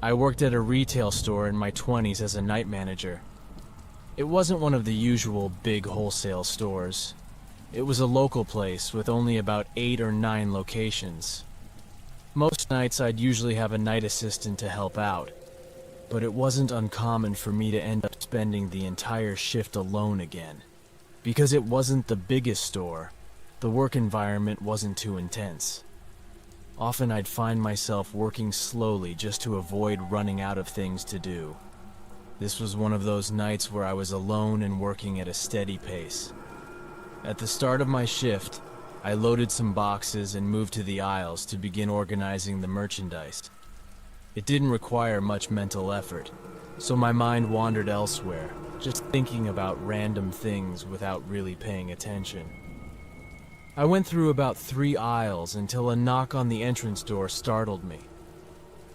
I worked at a retail store in my 20s as a night manager. It wasn't one of the usual big wholesale stores. It was a local place with only about 8 or 9 locations. Most nights I'd usually have a night assistant to help out, but it wasn't uncommon for me to end up spending the entire shift alone again. Because it wasn't the biggest store, the work environment wasn't too intense. Often I'd find myself working slowly just to avoid running out of things to do. This was one of those nights where I was alone and working at a steady pace. At the start of my shift, I loaded some boxes and moved to the aisles to begin organizing the merchandise. It didn't require much mental effort, so my mind wandered elsewhere, just thinking about random things without really paying attention. I went through about 3 aisles until a knock on the entrance door startled me.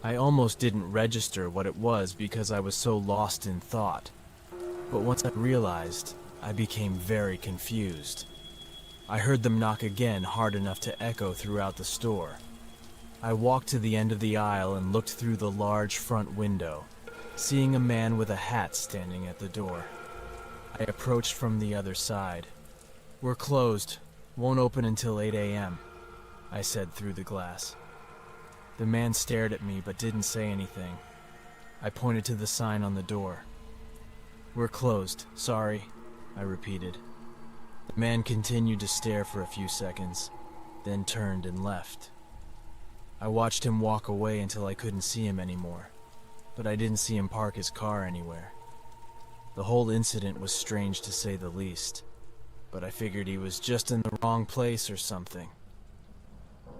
I almost didn't register what it was because I was so lost in thought. But once I realized, I became very confused. I heard them knock again hard enough to echo throughout the store. I walked to the end of the aisle and looked through the large front window, seeing a man with a hat standing at the door. I approached from the other side. "We're closed. Won't open until 8 a.m., I said through the glass. The man stared at me but didn't say anything. I pointed to the sign on the door. "We're closed, sorry," I repeated. The man continued to stare for a few seconds, then turned and left. I watched him walk away until I couldn't see him anymore, but I didn't see him park his car anywhere. The whole incident was strange to say the least, but I figured he was just in the wrong place or something.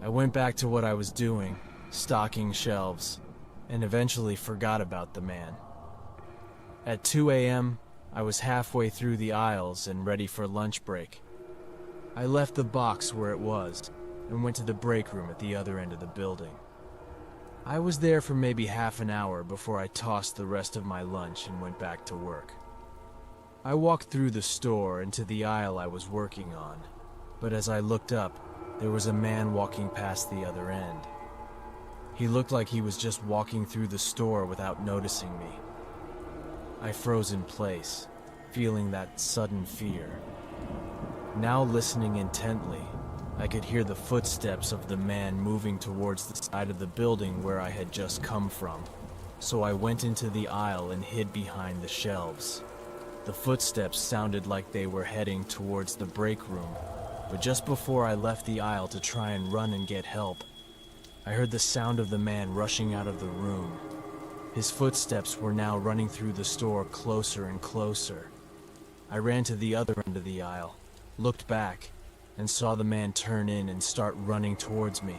I went back to what I was doing, stocking shelves, and eventually forgot about the man. At 2 a.m., I was halfway through the aisles and ready for lunch break. I left the box where it was and went to the break room at the other end of the building. I was there for maybe half an hour before I tossed the rest of my lunch and went back to work. I walked through the store and to the aisle I was working on, but as I looked up, there was a man walking past the other end. He looked like he was just walking through the store without noticing me. I froze in place, feeling that sudden fear. Now listening intently, I could hear the footsteps of the man moving towards the side of the building where I had just come from, so I went into the aisle and hid behind the shelves. The footsteps sounded like they were heading towards the break room, but just before I left the aisle to try and run and get help, I heard the sound of the man rushing out of the room. His footsteps were now running through the store closer and closer. I ran to the other end of the aisle, looked back, and saw the man turn in and start running towards me.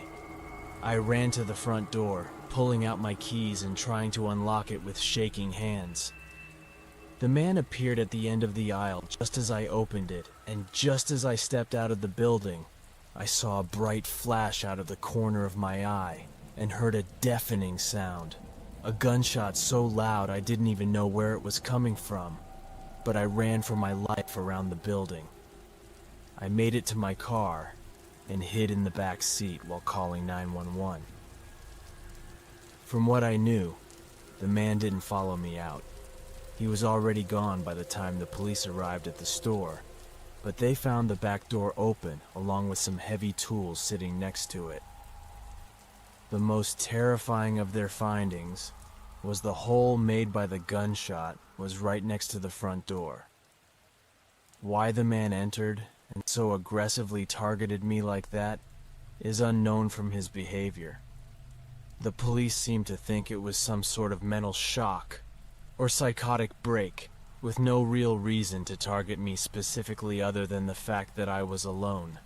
I ran to the front door, pulling out my keys and trying to unlock it with shaking hands. The man appeared at the end of the aisle just as I opened it, and just as I stepped out of the building, I saw a bright flash out of the corner of my eye and heard a deafening sound. A gunshot so loud I didn't even know where it was coming from, but I ran for my life around the building. I made it to my car and hid in the back seat while calling 911. From what I knew, the man didn't follow me out. He was already gone by the time the police arrived at the store, but they found the back door open along with some heavy tools sitting next to it. The most terrifying of their findings was the hole made by the gunshot was right next to the front door. Why the man entered and so aggressively targeted me like that is unknown from his behavior. The police seemed to think it was some sort of mental shock or psychotic break, with no real reason to target me specifically other than the fact that I was alone.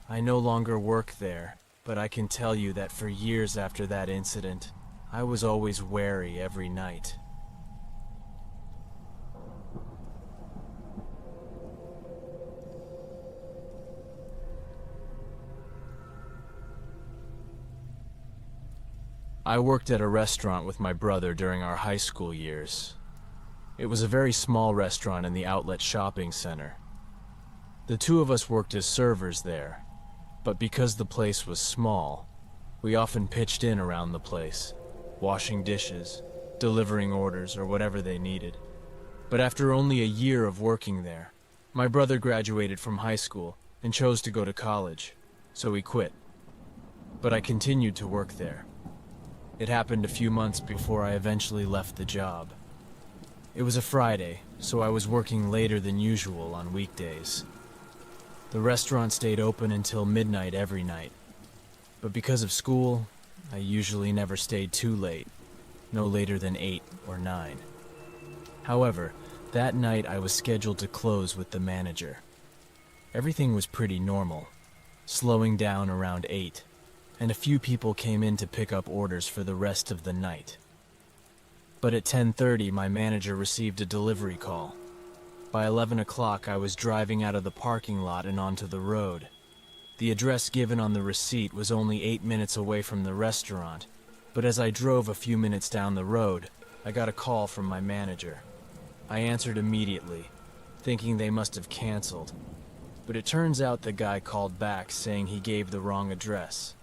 I no longer work there, but I can tell you that for years after that incident, I was always wary every night. I worked at a restaurant with my brother during our high school years. It was a very small restaurant in the outlet shopping center. The two of us worked as servers there, but because the place was small, we often pitched in around the place. washing dishes, delivering orders, or whatever they needed. But after only a year of working there, my brother graduated from high school and chose to go to college, so he quit. But I continued to work there. It happened a few months before I eventually left the job. It was a Friday, so I was working later than usual on weekdays. The restaurant stayed open until midnight every night, but because of school, I usually never stayed too late, no later than 8 or 9. However, that night I was scheduled to close with the manager. Everything was pretty normal, slowing down around 8, and a few people came in to pick up orders for the rest of the night. But at 10:30, my manager received a delivery call. By 11 o'clock, I was driving out of the parking lot and onto the road. The address given on the receipt was only 8 minutes away from the restaurant, but as I drove a few minutes down the road, I got a call from my manager. I answered immediately, thinking they must have canceled, but it turns out the guy called back saying he gave the wrong address.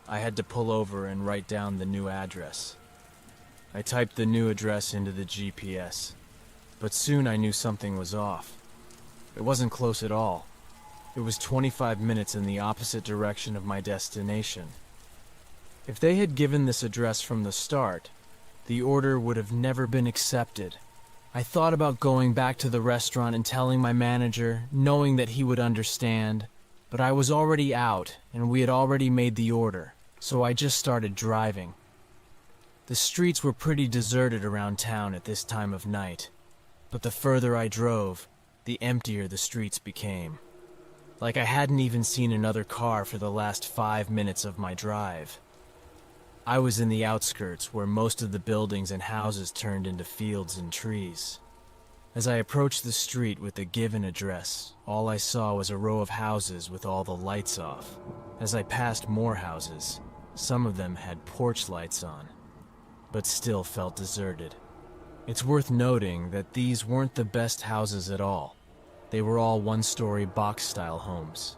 I had to pull over and write down the new address. I typed the new address into the GPS, but soon I knew something was off. It wasn't close at all. It was 25 minutes in the opposite direction of my destination. If they had given this address from the start, the order would have never been accepted. I thought about going back to the restaurant and telling my manager, knowing that he would understand, but I was already out and we had already made the order, so I just started driving. The streets were pretty deserted around town at this time of night, but the further I drove, the emptier the streets became. Like I hadn't even seen another car for the last 5 minutes of my drive. I was in the outskirts where most of the buildings and houses turned into fields and trees. As I approached the street with the given address, all I saw was a row of houses with all the lights off. As I passed more houses, some of them had porch lights on, but still felt deserted. It's worth noting that these weren't the best houses at all. They were all one-story box-style homes.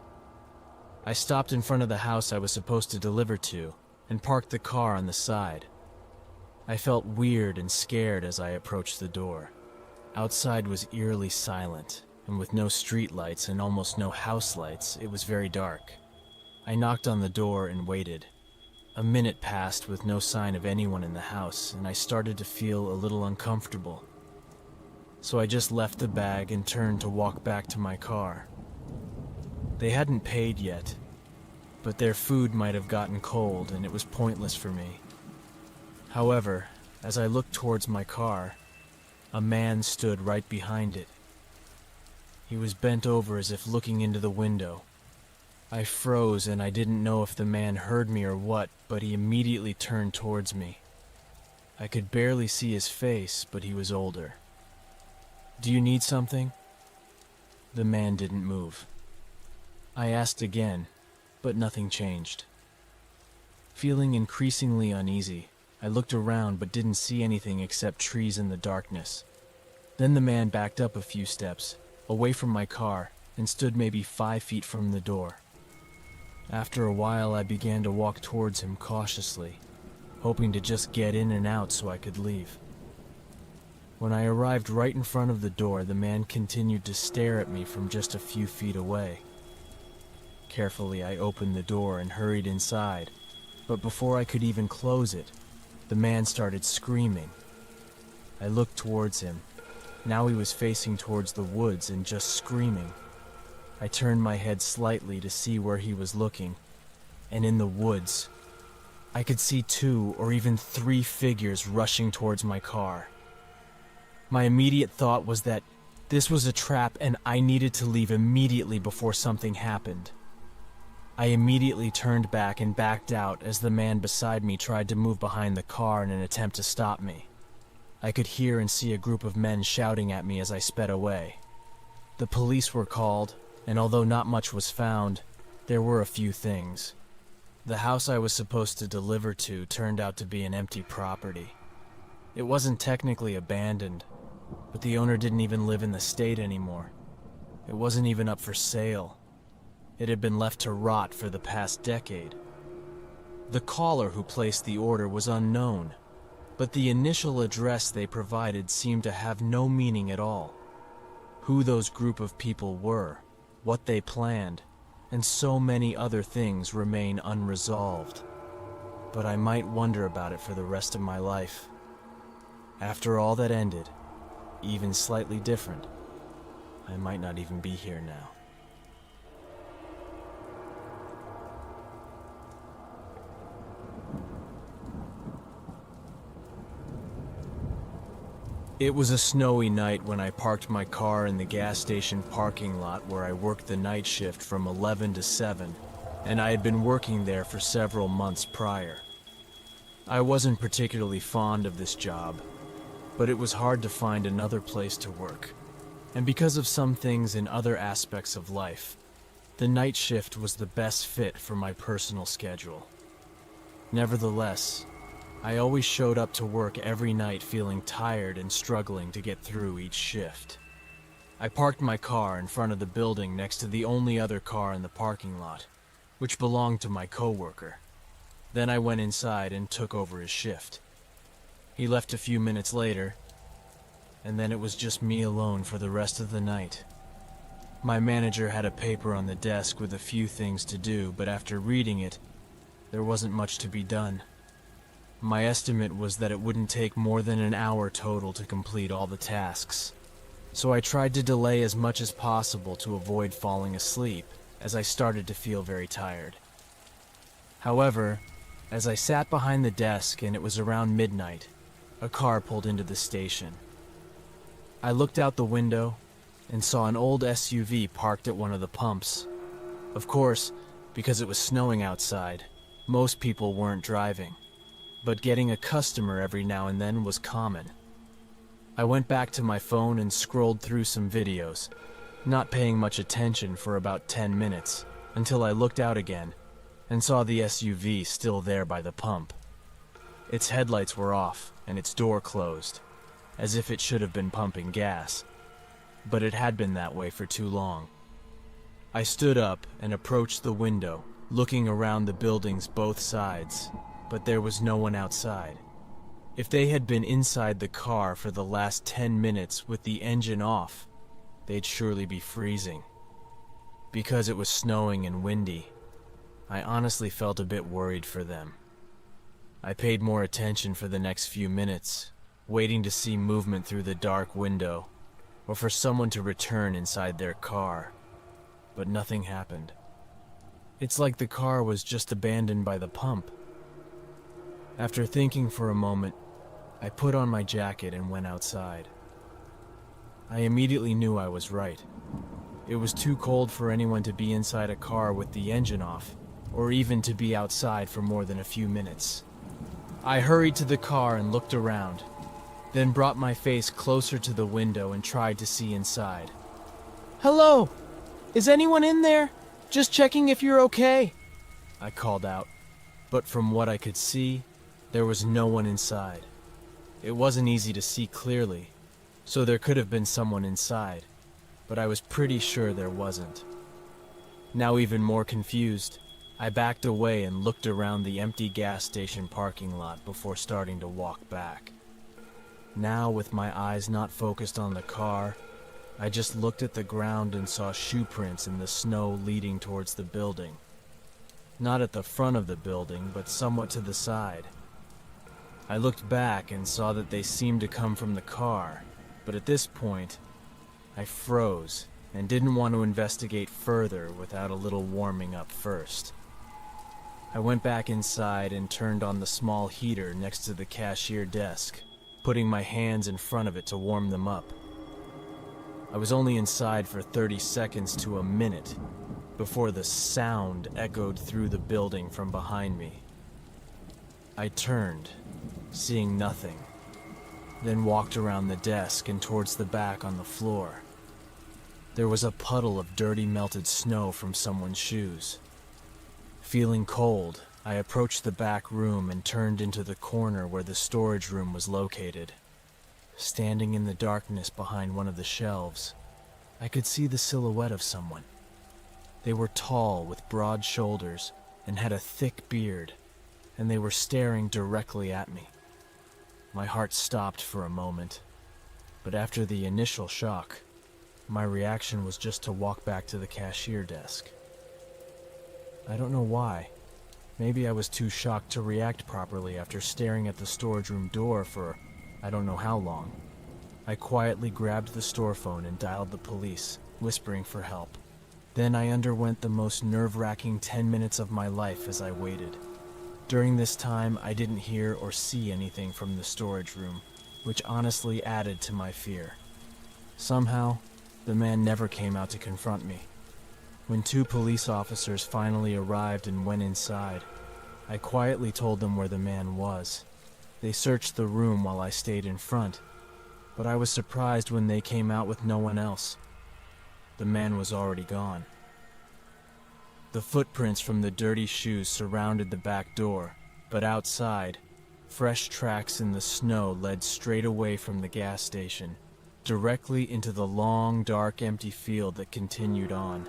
I stopped in front of the house I was supposed to deliver to and parked the car on the side. I felt weird and scared as I approached the door. Outside was eerily silent, and with no street lights and almost no house lights, it was very dark. I knocked on the door and waited. A minute passed with no sign of anyone in the house, and I started to feel a little uncomfortable. So I just left the bag and turned to walk back to my car. They hadn't paid yet, but their food might have gotten cold and it was pointless for me. However, as I looked towards my car, a man stood right behind it. He was bent over as if looking into the window. I froze and I didn't know if the man heard me or what, but he immediately turned towards me. I could barely see his face, but he was older. "Do you need something?" The man didn't move. I asked again, but nothing changed. Feeling increasingly uneasy, I looked around but didn't see anything except trees in the darkness. Then the man backed up a few steps, away from my car, and stood maybe 5 feet from the door. After a while, I began to walk towards him cautiously, hoping to just get in and out so I could leave. When I arrived right in front of the door, the man continued to stare at me from just a few feet away. Carefully, I opened the door and hurried inside, but before I could even close it, the man started screaming. I looked towards him. Now he was facing towards the woods and just screaming. I turned my head slightly to see where he was looking, and in the woods, I could see 2 or even 3 figures rushing towards my car. My immediate thought was that this was a trap and I needed to leave immediately before something happened. I immediately turned back and backed out as the man beside me tried to move behind the car in an attempt to stop me. I could hear and see a group of men shouting at me as I sped away. The police were called, and although not much was found, there were a few things. The house I was supposed to deliver to turned out to be an empty property. It wasn't technically abandoned, but the owner didn't even live in the state anymore. It wasn't even up for sale. It had been left to rot for the past decade. The caller who placed the order was unknown, but the initial address they provided seemed to have no meaning at all. Who those group of people were, what they planned, and so many other things remain unresolved. But I might wonder about it for the rest of my life. After all that ended, even slightly different, I might not even be here now. It was a snowy night when I parked my car in the gas station parking lot where I worked the night shift from 11 to 7, and I had been working there for several months prior. I wasn't particularly fond of this job, but it was hard to find another place to work. And because of some things in other aspects of life, the night shift was the best fit for my personal schedule. Nevertheless, I always showed up to work every night feeling tired and struggling to get through each shift. I parked my car in front of the building next to the only other car in the parking lot, which belonged to my coworker. Then I went inside and took over his shift. He left a few minutes later, and then it was just me alone for the rest of the night. My manager had a paper on the desk with a few things to do, but after reading it, there wasn't much to be done. My estimate was that it wouldn't take more than an hour total to complete all the tasks, so I tried to delay as much as possible to avoid falling asleep, as I started to feel very tired. However, as I sat behind the desk and it was around midnight, a car pulled into the station. I looked out the window and saw an old SUV parked at one of the pumps. Of course, because it was snowing outside, most people weren't driving, but getting a customer every now and then was common. I went back to my phone and scrolled through some videos, not paying much attention for about 10 minutes, until I looked out again and saw the SUV still there by the pump. Its headlights were off and its door closed, as if it should have been pumping gas, but it had been that way for too long. I stood up and approached the window, looking around the buildings both sides, but there was no one outside. If they had been inside the car for the last 10 minutes with the engine off, they'd surely be freezing. Because it was snowing and windy, I honestly felt a bit worried for them. I paid more attention for the next few minutes, waiting to see movement through the dark window, or for someone to return inside their car, but nothing happened. It's like the car was just abandoned by the pump. After thinking for a moment, I put on my jacket and went outside. I immediately knew I was right. It was too cold for anyone to be inside a car with the engine off, or even to be outside for more than a few minutes. I hurried to the car and looked around, then brought my face closer to the window and tried to see inside. "Hello! Is anyone in there? Just checking if you're okay," I called out, but from what I could see, there was no one inside. It wasn't easy to see clearly, so there could have been someone inside, but I was pretty sure there wasn't. Now even more confused, I backed away and looked around the empty gas station parking lot before starting to walk back. Now, with my eyes not focused on the car, I just looked at the ground and saw shoe prints in the snow leading towards the building. Not at the front of the building, but somewhat to the side. I looked back and saw that they seemed to come from the car, but at this point, I froze and didn't want to investigate further without a little warming up first. I went back inside and turned on the small heater next to the cashier desk, putting my hands in front of it to warm them up. I was only inside for 30 seconds to a minute before the sound echoed through the building from behind me. I turned, seeing nothing, then walked around the desk and towards the back on the floor. There was a puddle of dirty melted snow from someone's shoes. Feeling cold, I approached the back room and turned into the corner where the storage room was located. Standing in the darkness behind one of the shelves, I could see the silhouette of someone. They were tall with broad shoulders and had a thick beard, and they were staring directly at me. My heart stopped for a moment, but after the initial shock, my reaction was just to walk back to the cashier desk. I don't know why. Maybe I was too shocked to react properly after staring at the storage room door for I don't know how long. I quietly grabbed the store phone and dialed the police, whispering for help. Then I underwent the most nerve-wracking 10 minutes of my life as I waited. During this time, I didn't hear or see anything from the storage room, which honestly added to my fear. Somehow, the man never came out to confront me. When 2 police officers finally arrived and went inside, I quietly told them where the man was. They searched the room while I stayed in front, but I was surprised when they came out with no one else. The man was already gone. The footprints from the dirty shoes surrounded the back door, but outside, fresh tracks in the snow led straight away from the gas station, directly into the long, dark, empty field that continued on.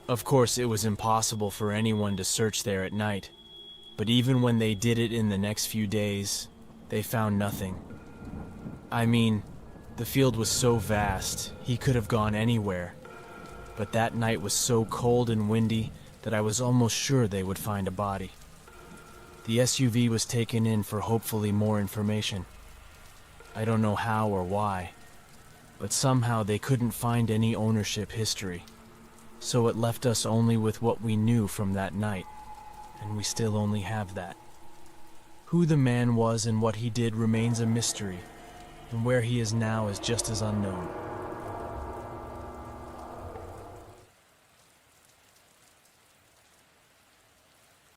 Of course, it was impossible for anyone to search there at night, but even when they did it in the next few days, they found nothing. I mean, the field was so vast, he could have gone anywhere, but that night was so cold and windy that I was almost sure they would find a body. The SUV was taken in for hopefully more information. I don't know how or why, but somehow they couldn't find any ownership history. So it left us only with what we knew from that night, and we still only have that. Who the man was and what he did remains a mystery, and where he is now is just as unknown.